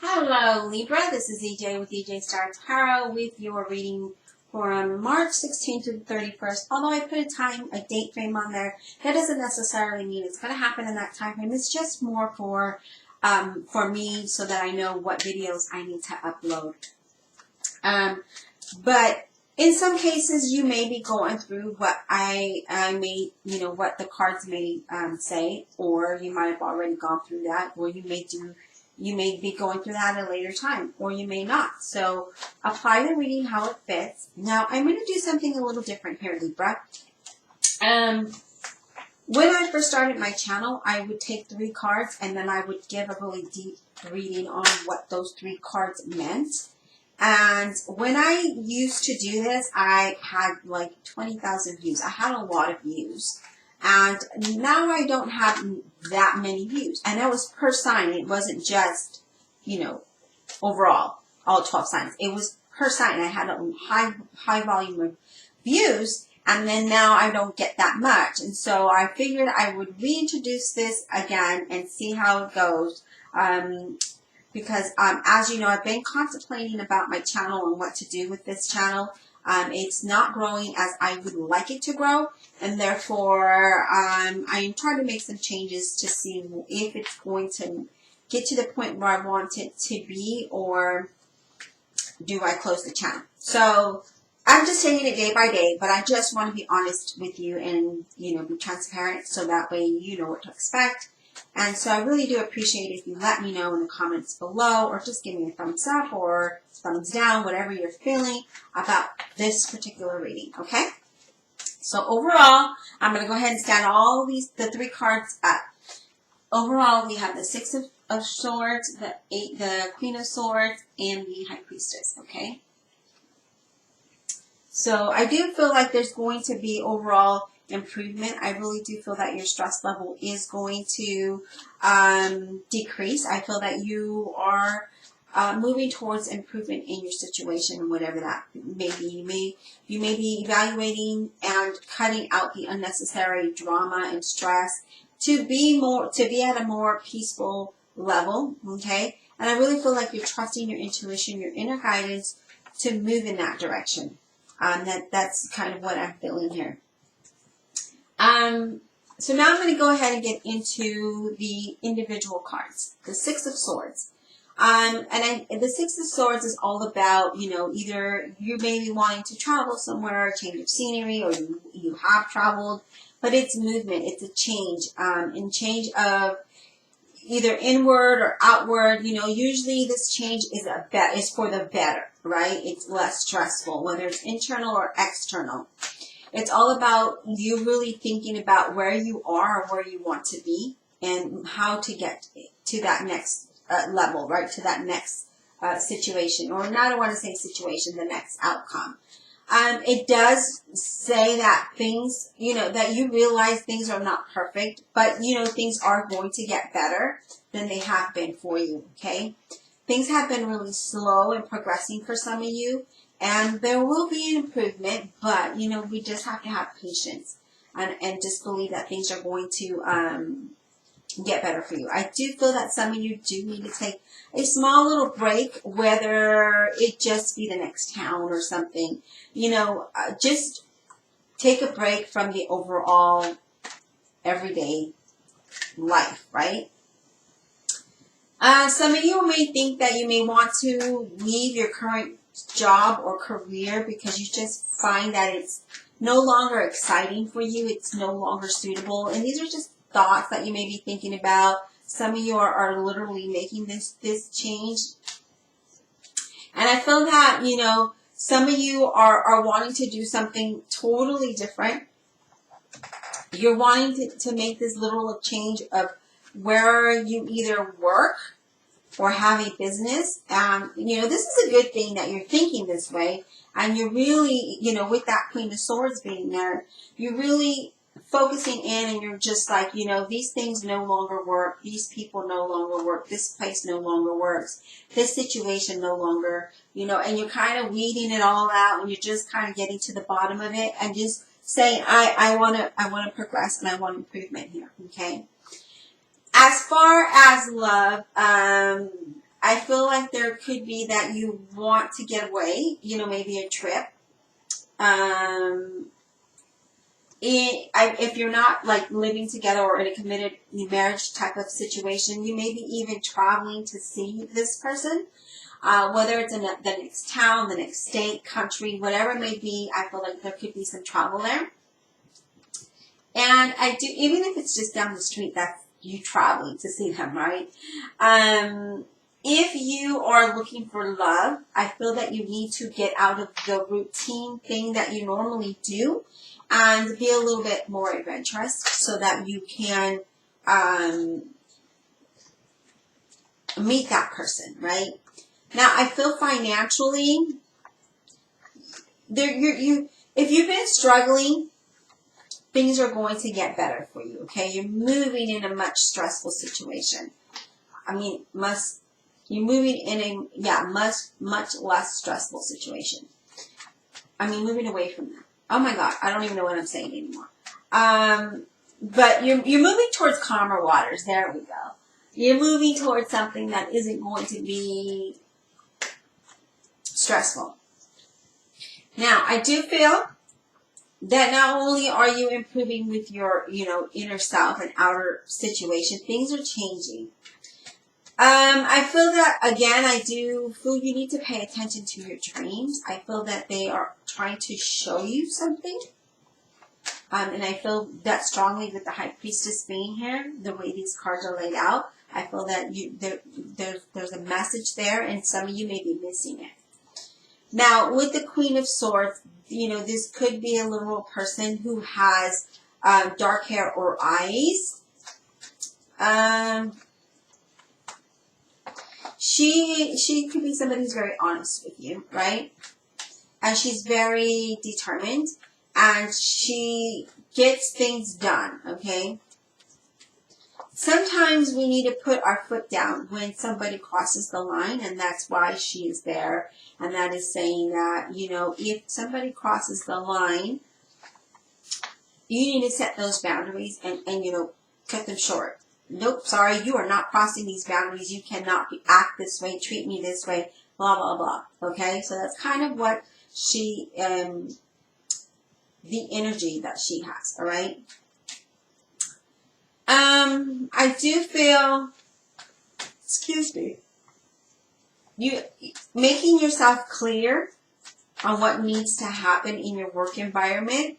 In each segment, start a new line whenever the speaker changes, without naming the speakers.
Hello Libra, this is EJ with EJ Star Tarot with your reading for March 16th to the 31st. Although I put a date frame on there, that doesn't necessarily mean it's going to happen in that time frame. It's just more for me so that I know what videos I need to upload. But in some cases, you may be going through what what the cards may say, or you might have already gone through that, or you may be going through that at a later time, or you may not. So apply the reading how it fits. Now, I'm going to do something a little different here, Libra. When I first started my channel, I would take 3 cards, and then I would give a really deep reading on what those 3 cards meant. And when I used to do this, I had like 20,000 views. I had a lot of views. And now I don't have that many views. And that was per sign. It wasn't just, overall, all 12 signs. It was per sign. I had a high volume of views. And then now I don't get that much. And so I figured I would reintroduce this again and see how it goes. Because as you know, I've been contemplating about my channel and what to do with this channel. It's not growing as I would like it to grow, and therefore I am trying to make some changes to see if it's going to get to the point where I want it to be, or do I close the channel. So I'm just taking it day by day, but I just want to be honest with you and be transparent, so that way you know what to expect. And so I really do appreciate if you let me know in the comments below, or just give me a thumbs up or thumbs down, whatever you're feeling about this particular reading, okay? So overall, I'm going to go ahead and stand the 3 cards up. Overall, we have the 6 of Swords, the Queen of Swords, and the High Priestess, okay? So I do feel like there's going to be overall improvement. I really do feel that your stress level is going to decrease. I feel that you are moving towards improvement in your situation, whatever that may be. You may be evaluating and cutting out the unnecessary drama and stress to be at a more peaceful level, okay? And I really feel like you're trusting your intuition, your inner guidance to move in that direction. That's kind of what I'm feeling here. So now I'm going to go ahead and get into the individual cards. The 6 of Swords. The 6 of Swords is all about, either you may be wanting to travel somewhere, a change of scenery, or you have traveled, but it's movement, it's a change, and change of either inward or outward. Usually this change is for the better, right? It's less stressful, whether it's internal or external. It's all about you really thinking about where you are or where you want to be, and how to get to that next level, right? To that next situation, or not, I don't want to say situation, the next outcome. It does say that things, that you realize things are not perfect, but, things are going to get better than they have been for you, okay? Things have been really slow and progressing for some of you. And there will be an improvement, but, we just have to have patience and just believe that things are going to get better for you. I do feel that some of you do need to take a small little break, whether it just be the next town or something. Just take a break from the overall everyday life, right? Some of you may think that you may want to leave your current job or career because you just find that it's no longer exciting for you. It's no longer suitable. And these are just thoughts that you may be thinking about. Some of you are literally making this change. And I feel that, some of you are wanting to do something totally different. You're wanting to make this little change of where you either work or have a business. This is a good thing that you're thinking this way. And you're really, with that Queen of Swords being there, you're really focusing in, and you're just like, these things no longer work. These people no longer work. This place no longer works. This situation no longer, and you're kind of weeding it all out, and you're just kind of getting to the bottom of it and just saying, I want to progress, and I want improvement here. Okay. As far as love, I feel like there could be that you want to get away, you know, maybe a trip. If you're not like living together or in a committed marriage type of situation, you may be even traveling to see this person. Whether it's in the next town, the next state, country, whatever it may be, I feel like there could be some travel there. And I do, even if it's just down the street, that's you traveling to see them, right? If you are looking for love, I feel that you need to get out of the routine thing that you normally do and be a little bit more adventurous so that you can meet that person, right? Now, I feel financially, if you've been struggling, things are going to get better for you, okay? You're moving in a much stressful situation. I mean, you're moving in a, much less stressful situation. I mean, moving away from that. Oh my God, I don't even know what I'm saying anymore. But you're moving towards calmer waters. There we go. You're moving towards something that isn't going to be stressful. Now, I do feel that not only are you improving with your, inner self and outer situation, things are changing. I feel that, again, you need to pay attention to your dreams. I feel that they are trying to show you something. And I feel that strongly with the High Priestess being here, the way these cards are laid out. I feel that there's a message there, and some of you may be missing it. Now, with the Queen of Swords, this could be a literal person who has dark hair or eyes. She could be somebody who's very honest with you, right? And she's very determined, and she gets things done, okay? Sometimes we need to put our foot down when somebody crosses the line, and that's why she is there. And that is saying that, if somebody crosses the line, you need to set those boundaries and cut them short. Nope, sorry, you are not crossing these boundaries. You cannot act this way, treat me this way, blah, blah, blah. Okay, so that's kind of what the energy that she has, all right? I do feel, excuse me, you making yourself clear on what needs to happen in your work environment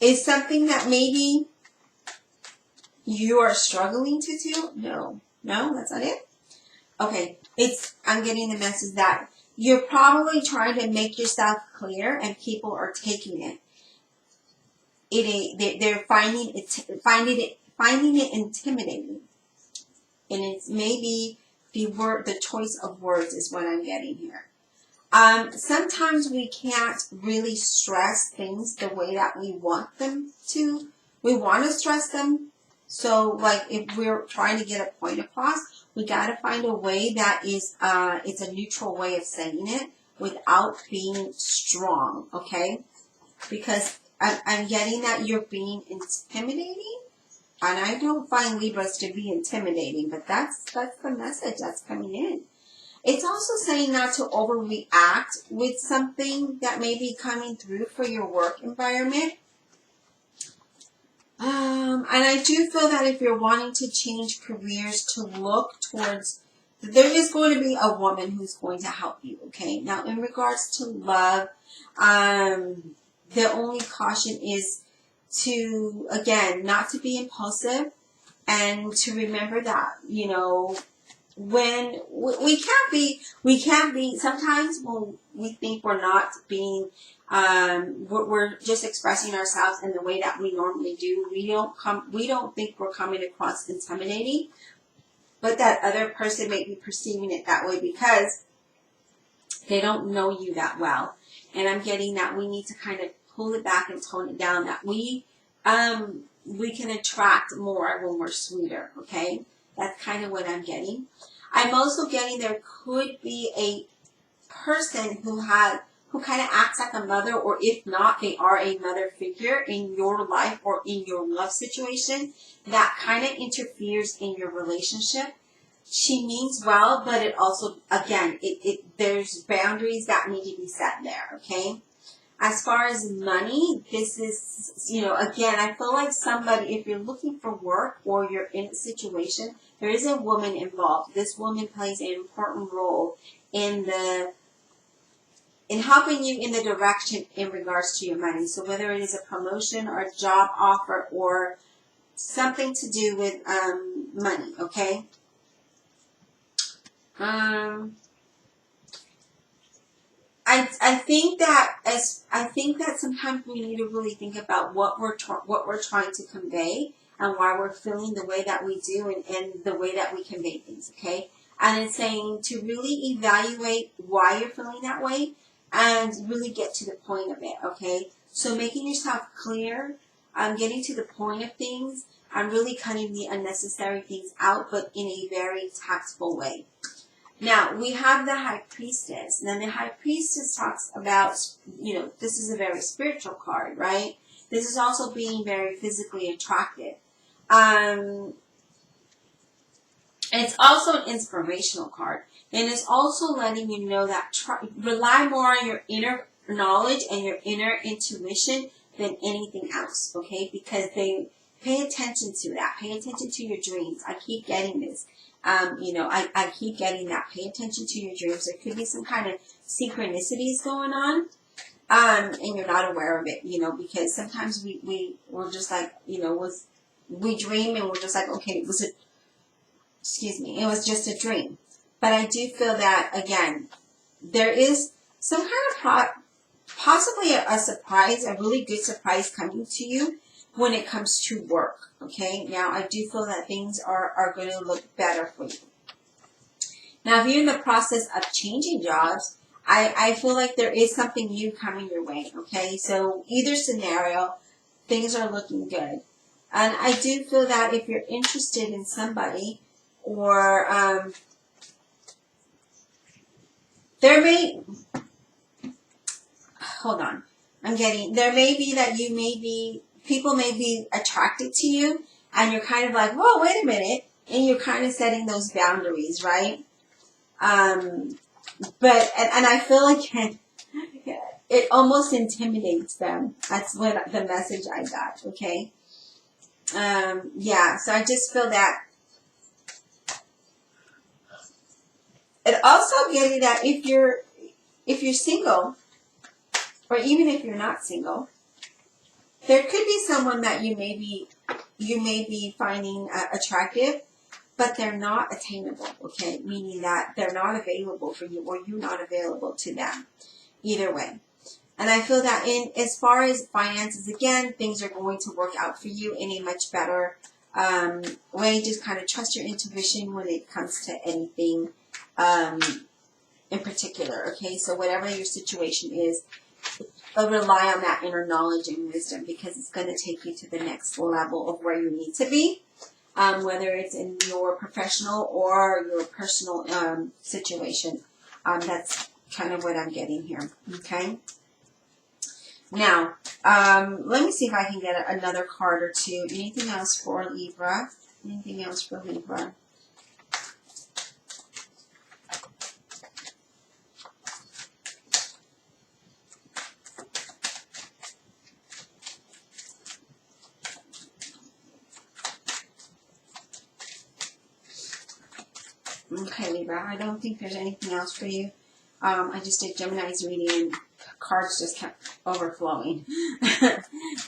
is something that maybe you are struggling to do. No, that's not it. Okay, I'm getting the message that you're probably trying to make yourself clear, and people are taking it. They're finding it intimidating, and it's maybe the choice of words is what I'm getting here. Sometimes we can't really stress things the way that we want them to. We want to stress them. So, like, if we're trying to get a point across, we got to find a way that is, it's a neutral way of saying it without being strong, okay? Because I'm getting that you're being intimidating, and I don't find Libras to be intimidating, but that's the message that's coming in. It's also saying not to overreact with something that may be coming through for your work environment. And I do feel that if you're wanting to change careers, to look towards, there is going to be a woman who's going to help you, okay? Now, in regards to love, the only caution is to, again, not to be impulsive, and to remember that, when we can't be, sometimes when we think we're not being, we're just expressing ourselves in the way that we normally do. We don't think we're coming across intimidating, but that other person may be perceiving it that way because they don't know you that well. And I'm getting that we need to kind of pull it back and tone it down, that we can attract more when we're sweeter, okay? That's kind of what I'm getting. I'm also getting there could be a person who had who kind of acts like a mother, or if not, they are a mother figure in your life or in your love situation that kind of interferes in your relationship. She means well, but it also, again, there's boundaries that need to be set there, okay? As far as money, this is, again, I feel like somebody, if you're looking for work or you're in a situation, there is a woman involved. This woman plays an important role in helping you in the direction in regards to your money. So whether it is a promotion or a job offer or something to do with money, okay? I think that sometimes we need to really think about what we're trying to convey and why we're feeling the way that we do and the way that we convey things, okay? And it's saying to really evaluate why you're feeling that way and really get to the point of it, okay? So making yourself clear, getting to the point of things, and really cutting the unnecessary things out, but in a very tactful way. Now, we have the High Priestess. Now, the High Priestess talks about, this is a very spiritual card, right? This is also being very physically attractive. It's also an inspirational card. And it's also letting you know that rely more on your inner knowledge and your inner intuition than anything else, okay? Because they pay attention to that. Pay attention to your dreams. I keep getting this. I keep getting that. Pay attention to your dreams. There could be some kind of synchronicities going on, and you're not aware of it, because sometimes we're just like, we dream and we're just like, okay, it was just a dream. But I do feel that, again, there is some kind of possibly a surprise, a really good surprise coming to you when it comes to work, okay? Now, I do feel that things are going to look better for you. Now, if you're in the process of changing jobs, I feel like there is something new coming your way, okay? So, either scenario, things are looking good. And I do feel that if you're interested in somebody, or there may be that people may be attracted to you, and you're kind of like, whoa, wait a minute, and you're kind of setting those boundaries, right? But I feel like it almost intimidates them. That's what the message I got, okay? So I just feel that it also getting that if you're single, or even if you're not single, there could be someone that you may be finding attractive, but they're not attainable, okay? Meaning that they're not available for you, or you're not available to them. Either way. And I feel that as far as finances, again, things are going to work out for you in a much better way. Just kind of trust your intuition when it comes to anything in particular, okay? So whatever your situation is, rely on that inner knowledge and wisdom, because it's going to take you to the next level of where you need to be, whether it's in your professional or your personal situation. That's kind of what I'm getting here, okay? Now, let me see if I can get another card or two. Anything else for Libra? Anything else for Libra? Okay, Libra, I don't think there's anything else for you. I just did Gemini's reading and cards just kept overflowing.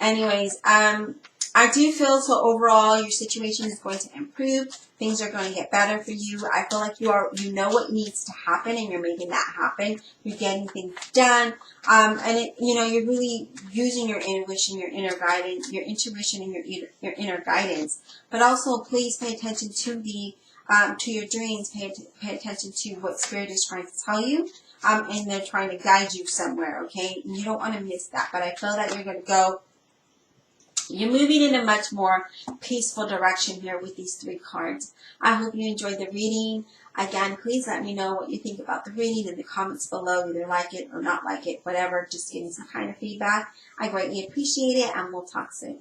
Anyways, I do feel so overall your situation is going to improve. Things are going to get better for you. I feel like you know what needs to happen, and you're making that happen. You're getting things done. And you're really using your intuition, your inner guidance, your intuition and your inner guidance. But also please pay attention to your dreams. Pay attention to what Spirit is trying to tell you. And they're trying to guide you somewhere, okay? And you don't want to miss that. But I feel that you're going to go You're moving in a much more peaceful direction here with these 3 cards. I hope you enjoyed the reading. Again, please let me know what you think about the reading in the comments below. Either like it or not like it, whatever. Just give me some kind of feedback. I greatly appreciate it, and we'll talk soon.